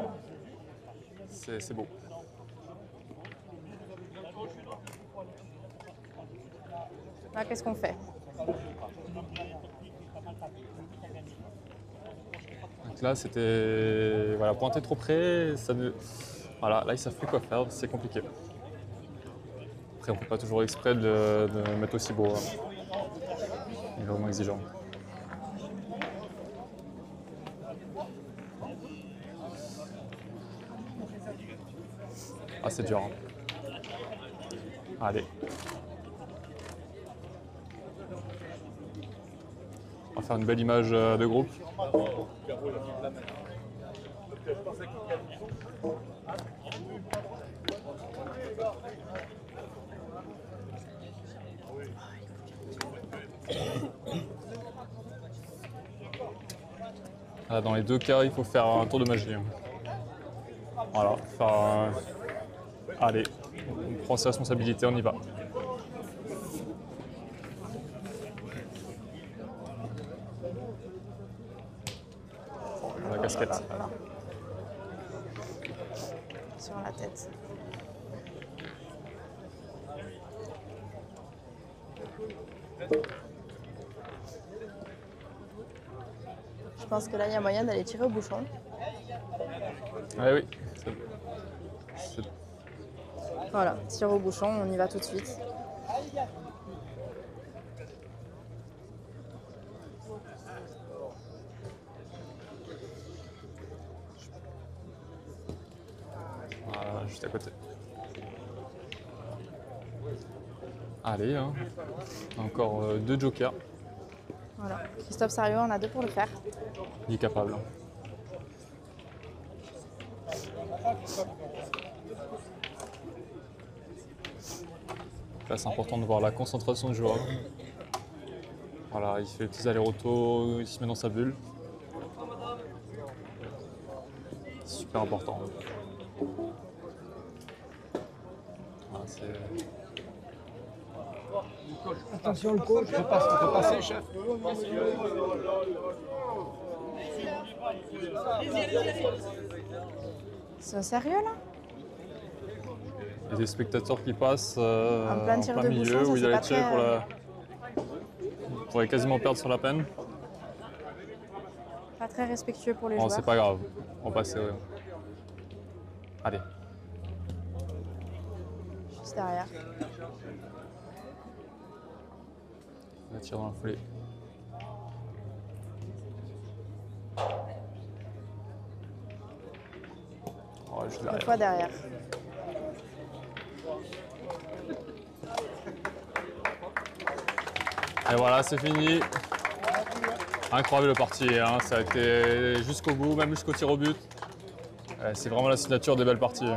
C'est beau. Là, qu'est-ce qu'on fait? que là, c'était voilà, pointé trop près. Ça ne... Voilà, là, ils savent plus quoi faire, c'est compliqué. Après, on ne fait pas toujours exprès de mettre aussi beau. Hein. Il est vraiment exigeant. Ah, c'est dur. Hein. Allez. On va faire une belle image de groupe. Là, dans les deux cas, il faut faire un tour de magie. Voilà, faire un... Allez, on prend ses responsabilités, on y va. La casquette. Voilà. Sur la tête. Je pense que là, il y a moyen d'aller tirer au bouchon. Ah oui. Voilà, tire au bouchon, on y va tout de suite. Voilà, juste à côté. Allez, hein. Encore 2 jokers. Voilà, Christophe Sariot en a 2 pour le faire. Il est capable. Là, c'est important de voir la concentration du joueur. Voilà, il fait les petits allers-retours, il se met dans sa bulle. Super important. Voilà, Attention le coach, je passe, on peut passer chef. C'est sérieux là? Il y a des spectateurs qui passent En plein tir de milieu bouchon, ça, où il c'est allait pas tirer très- pour la... Il pourrait quasiment perdre sur la peine. Pas très respectueux pour les Bon, joueurs. c'est pas grave, on va passer. Ouais. Allez. Juste derrière. On va tirer dans la foulée. Oh, juste Une derrière. fois derrière. Et voilà, c'est fini. Incroyable le parti, hein. Ça a été jusqu'au bout, même jusqu'au tir au but. C'est vraiment la signature des belles parties.